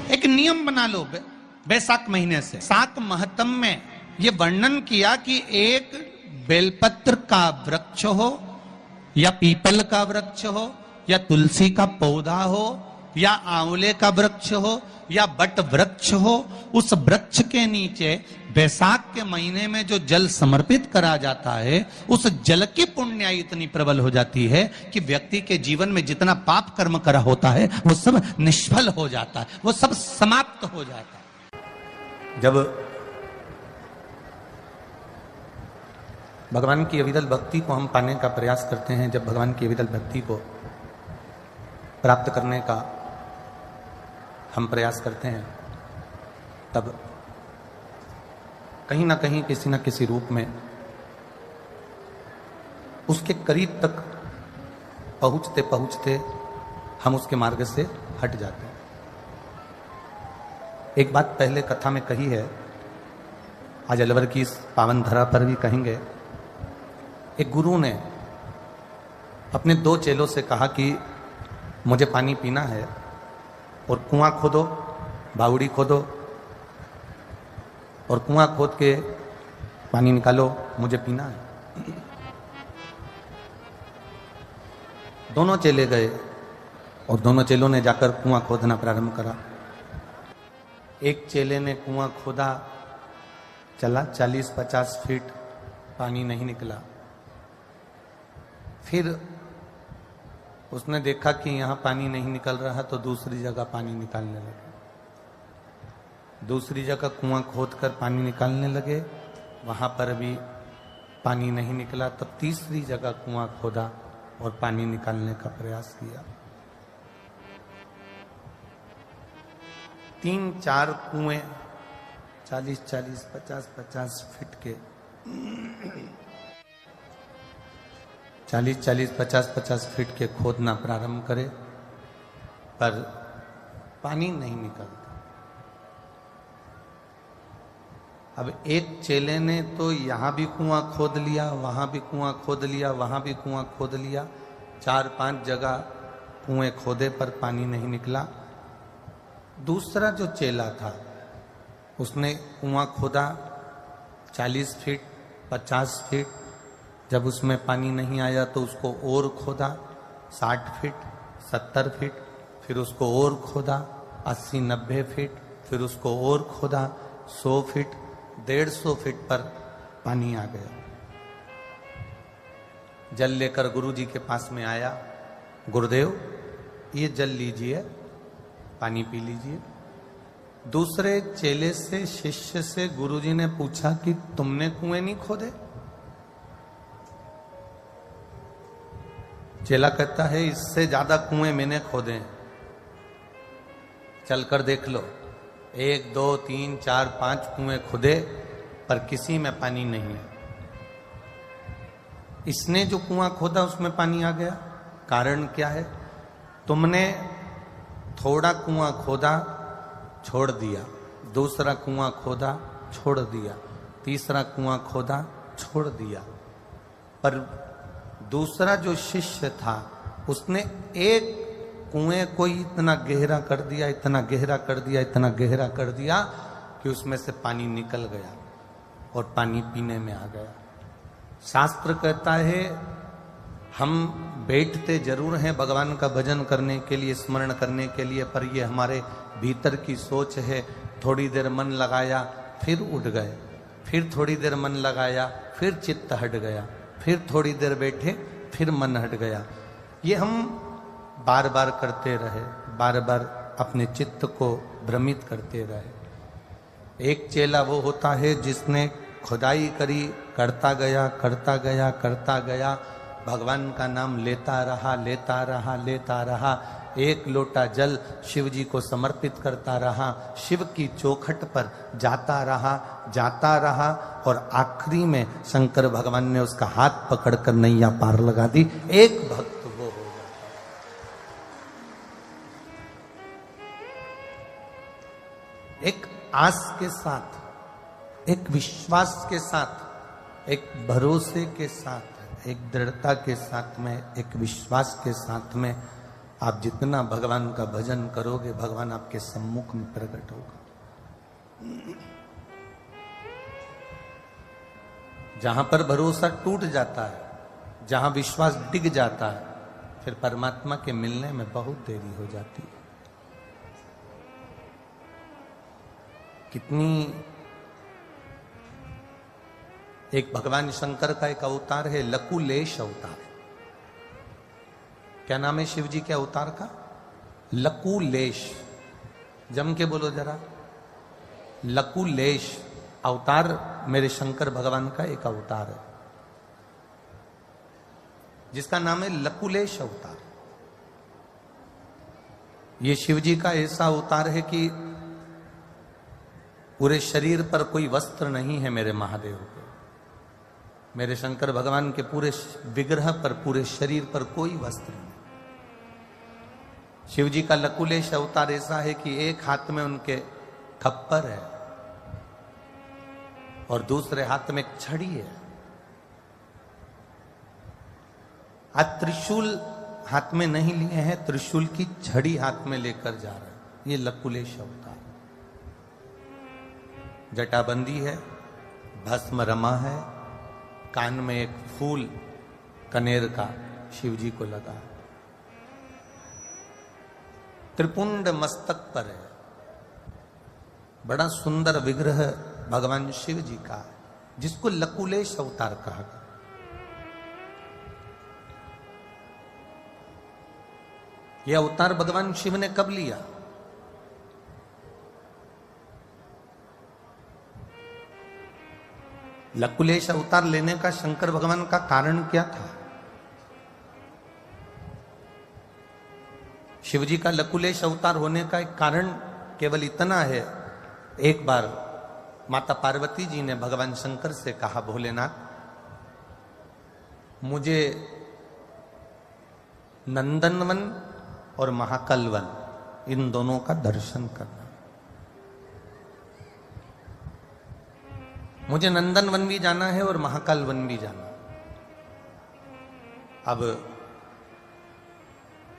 एक नियम बना लो बैसाख महीने से। शाक महत्म में ये वर्णन किया कि एक बेलपत्र का वृक्ष हो या पीपल का वृक्ष हो या तुलसी का पौधा हो या आंवले का वृक्ष हो या बट वृक्ष हो, उस वृक्ष के नीचे बैसाख के महीने में जो जल समर्पित करा जाता है, उस जल की पुण्याई इतनी प्रबल हो जाती है कि व्यक्ति के जीवन में जितना पाप कर्म करा होता है वो सब निष्फल हो जाता है, वो सब समाप्त हो जाता है। जब भगवान की अविरल भक्ति को हम पाने का प्रयास करते हैं, जब भगवान की अविरल भक्ति को प्राप्त करने का हम प्रयास करते हैं, तब कहीं ना कहीं किसी न किसी रूप में उसके करीब तक पहुंचते पहुंचते हम उसके मार्ग से हट जाते हैं। एक बात पहले कथा में कही है, आज अलवर की इस पावन धरा पर भी कहेंगे। एक गुरु ने अपने 2 चेलों से कहा कि मुझे पानी पीना है और कुआं खोदो, बावड़ी खोदो और कुआं खोद के पानी निकालो, मुझे पीना है। दोनों चेले गए और दोनों चेलों ने जाकर कुआं खोदना प्रारंभ करा। एक चेले ने कुआं खोदा, चला 40-50 फीट, पानी नहीं निकला। फिर उसने देखा कि यहां पानी नहीं निकल रहा तो दूसरी जगह पानी निकालने लगे। दूसरी जगह कुआं खोदकर पानी निकालने लगे, वहां पर भी पानी नहीं निकला। तब तीसरी जगह कुआं खोदा और पानी निकालने का प्रयास किया। 3-4 कुएं 40-40, 50-50 फीट के 40-40, 50-50 फीट के खोदना प्रारंभ करे, पर पानी नहीं निकलता। अब एक चेले ने तो यहां भी कुआं खोद लिया, वहां भी कुआं खोद लिया, वहां भी कुआं खोद लिया, 4-5 जगह कुएं खोदे पर पानी नहीं निकला। दूसरा जो चेला था उसने कुआं खोदा 40 फीट, 50 फीट, जब उसमें पानी नहीं आया तो उसको और खोदा 60 फीट, 70 फीट, फिर उसको और खोदा 80-90 फीट, फिर उसको और खोदा 100 फीट, 150 फीट पर पानी आ गया। जल लेकर गुरु जी के पास में आया, गुरुदेव ये जल लीजिए, पानी पी लीजिए। दूसरे चेले से, शिष्य से गुरुजी ने पूछा कि तुमने कुएं नहीं खोदे? चेला कहता है इससे ज्यादा कुएं मैंने खोदे, चलकर देख लो। 1, 2, 3, 4, 5 कुएं खुदे पर किसी में पानी नहीं है। इसने जो कुआं खोदा उसमें पानी आ गया। कारण क्या है? तुमने थोड़ा कुआं खोदा, छोड़ दिया, दूसरा कुआं खोदा, छोड़ दिया, तीसरा कुआं खोदा, छोड़ दिया। पर दूसरा जो शिष्य था उसने एक कुएं को इतना गहरा कर दिया, इतना गहरा कर दिया, इतना गहरा कर दिया कि उसमें से पानी निकल गया और पानी पीने में आ गया। शास्त्र कहता है हम बैठते जरूर हैं भगवान का भजन करने के लिए, स्मरण करने के लिए, पर ये हमारे भीतर की सोच है। थोड़ी देर मन लगाया फिर उठ गए, फिर थोड़ी देर मन लगाया फिर चित्त हट गया, फिर थोड़ी देर बैठे फिर मन हट गया। ये हम बार बार करते रहे, बार बार अपने चित्त को भ्रमित करते रहे। एक चेला वो होता है जिसने खुदाई करी, करता गया, करता गया, करता गया, भगवान का नाम लेता रहा, लेता रहा, लेता रहा। 1 लोटा जल शिव जी को समर्पित करता रहा, शिव की चौखट पर जाता रहा, जाता रहा, और आखिरी में शंकर भगवान ने उसका हाथ पकड़कर नैया पार लगा दी। एक भक्त वो हो जाता। एक आस के साथ, एक विश्वास के साथ, एक भरोसे के साथ, एक दृढ़ता के साथ में, एक विश्वास के साथ में आप जितना भगवान का भजन करोगे भगवान आपके सम्मुख में प्रकट होगा। जहां पर भरोसा टूट जाता है, जहां विश्वास डिग जाता है, फिर परमात्मा के मिलने में बहुत देरी हो जाती है। कितनी एक भगवान शंकर का एक अवतार है लकुलेश अवतार। क्या नाम है शिव जी के अवतार का? लकुलेश। जम के बोलो जरा। लकुलेश अवतार मेरे शंकर भगवान का एक अवतार है जिसका नाम है लकुलेश अवतार। ये शिव जी का ऐसा अवतार है कि पूरे शरीर पर कोई वस्त्र नहीं है मेरे महादेव के। मेरे शंकर भगवान के पूरे विग्रह पर, पूरे शरीर पर कोई वस्त्र नहीं। शिव जी का लकुलेश अवतार ऐसा है कि एक हाथ में उनके खप्पर है और दूसरे हाथ में एक छड़ी है। आज त्रिशूल हाथ में नहीं लिए हैं, त्रिशूल की छड़ी हाथ में लेकर जा रहे हैं। ये लकुलेश अवतार। जटाबंदी है, भस्म रमा है, कान में एक फूल कनेर का शिव जी को लगा है, त्रिपुंड मस्तक पर है। बड़ा सुंदर विग्रह भगवान शिव जी का है जिसको लकुलेश अवतार कहा गया। यह अवतार भगवान शिव ने कब लिया? लकुलेश अवतार लेने का शंकर भगवान का कारण क्या था? शिव जी का लकुलेश अवतार होने का एक कारण केवल इतना है, एक बार माता पार्वती जी ने भगवान शंकर से कहा, भोलेनाथ मुझे नंदनवन और महाकलवन इन दोनों का दर्शन करना। मुझे नंदनवन भी जाना है और महाकाल भी जाना। अब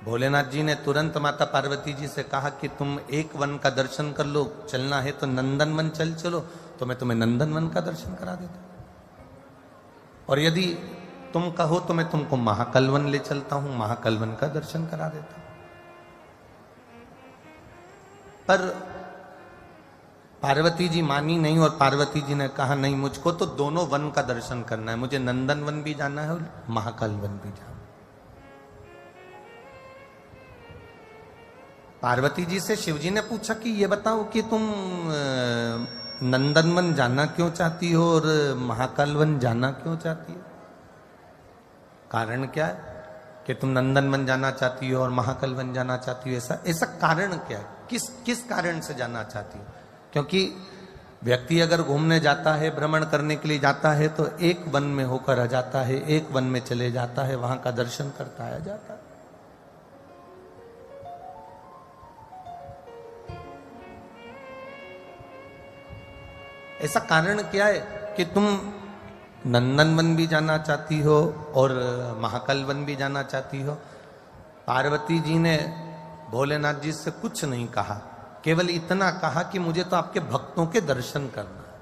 भोलेनाथ जी ने तुरंत माता पार्वती जी से कहा कि तुम एक वन का दर्शन कर लो, चलना है तो नंदनवन चलो, तो मैं तुम्हें नंदनवन का दर्शन करा देता, और यदि तुम कहो तो मैं तुमको महाकलवन ले चलता हूं, महाकलवन का दर्शन करा देता। पर पार्वती जी मानी नहीं और पार्वती जी ने कहा नहीं, मुझको तो दोनों वन का दर्शन करना है, मुझे नंदनवन भी जाना है और महाकाल वन भी जाना। पार्वती जी से शिव जी ने पूछा कि ये बताओ कि तुम नंदनवन जाना क्यों चाहती हो और महाकाल वन जाना क्यों चाहती हो? कारण क्या है कि तुम नंदनवन जाना चाहती हो और महाकाल वन जाना चाहती हो? ऐसा कारण क्या है? किस कारण से जाना चाहती हो? क्योंकि व्यक्ति अगर घूमने जाता है, भ्रमण करने के लिए जाता है, तो एक वन में होकर आ जाता है, एक वन में चले जाता है, वहां का दर्शन करता आ जाता है। ऐसा कारण क्या है कि तुम नंदनवन भी जाना चाहती हो और महाकाल वन भी जाना चाहती हो? पार्वती जी ने भोलेनाथ जी से कुछ नहीं कहा, केवल इतना कहा कि मुझे तो आपके भक्तों के दर्शन करना है।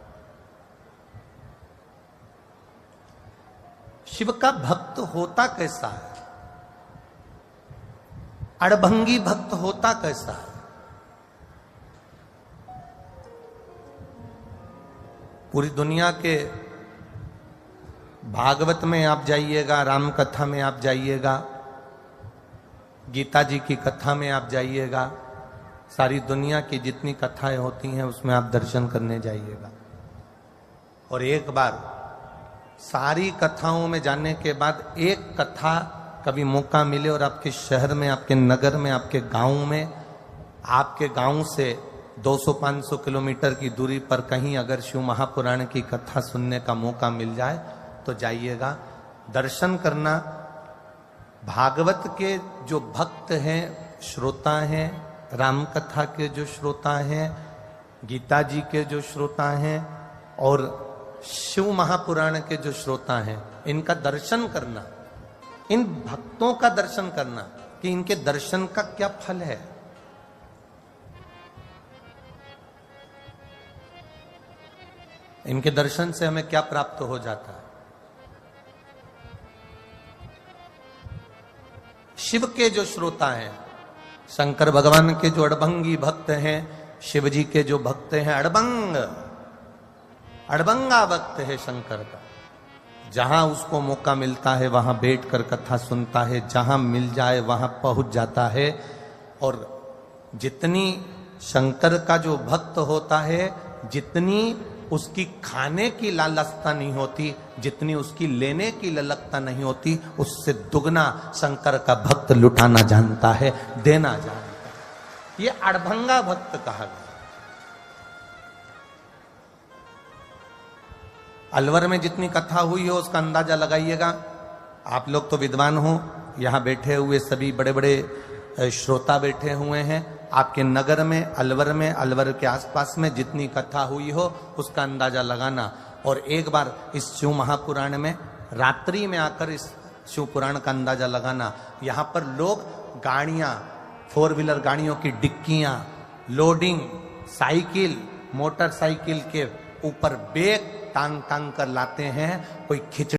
शिव का भक्त होता कैसा है? अड़भंगी भक्त होता कैसा है? पूरी दुनिया के भागवत में आप जाइएगा, राम कथा में आप जाइएगा, गीता जी की कथा में आप जाइएगा, सारी दुनिया की जितनी कथाएं होती हैं उसमें आप दर्शन करने जाइएगा, और एक बार सारी कथाओं में जाने के बाद एक कथा कभी मौका मिले और आपके शहर में, आपके नगर में, आपके गांव में, आपके गांव से 200-500 किलोमीटर की दूरी पर कहीं अगर शिव महापुराण की कथा सुनने का मौका मिल जाए तो जाइएगा, दर्शन करना। भागवत के जो भक्त हैं, श्रोता हैं, राम कथा के जो श्रोता हैं, गीता जी के जो श्रोता हैं और शिव महापुराण के जो श्रोता हैं, इनका दर्शन करना, इन भक्तों का दर्शन करना, कि इनके दर्शन का क्या फल है। इनके दर्शन से हमें क्या प्राप्त हो जाता है। शिव के जो श्रोता हैं, शंकर भगवान के जो अड़भंगी भक्त हैं, शिव जी के जो भक्त हैं, अड़बंगा भक्त है शंकर का। जहां उसको मौका मिलता है वहां बैठकर कथा सुनता है, जहां मिल जाए वहां पहुंच जाता है। और जितनी शंकर का जो भक्त होता है, जितनी उसकी खाने की लालसता नहीं होती, जितनी उसकी लेने की ललकता नहीं होती, उससे दुगना शंकर का भक्त लुटाना जानता है, देना जानता है। ये अड़भंगा भक्त कहा गया। अलवर में जितनी कथा हुई हो उसका अंदाजा लगाइएगा। आप लोग तो विद्वान हो, यहां बैठे हुए सभी बड़े बड़े श्रोता बैठे हुए हैं। आपके नगर में, अलवर के आसपास में जितनी कथा हुई हो उसका अंदाजा लगाना। और एक बार इस शिव महापुराण में रात्रि में आकर इस शिव पुराण का अंदाजा लगाना। यहां पर लोग गाड़ियां, 4 व्हीलर गाड़ियों की डिक्कियां, लोडिंग, साइकिल, मोटरसाइकिल के ऊपर बैग टांग टांग कर लाते हैं। कोई खिचड़ी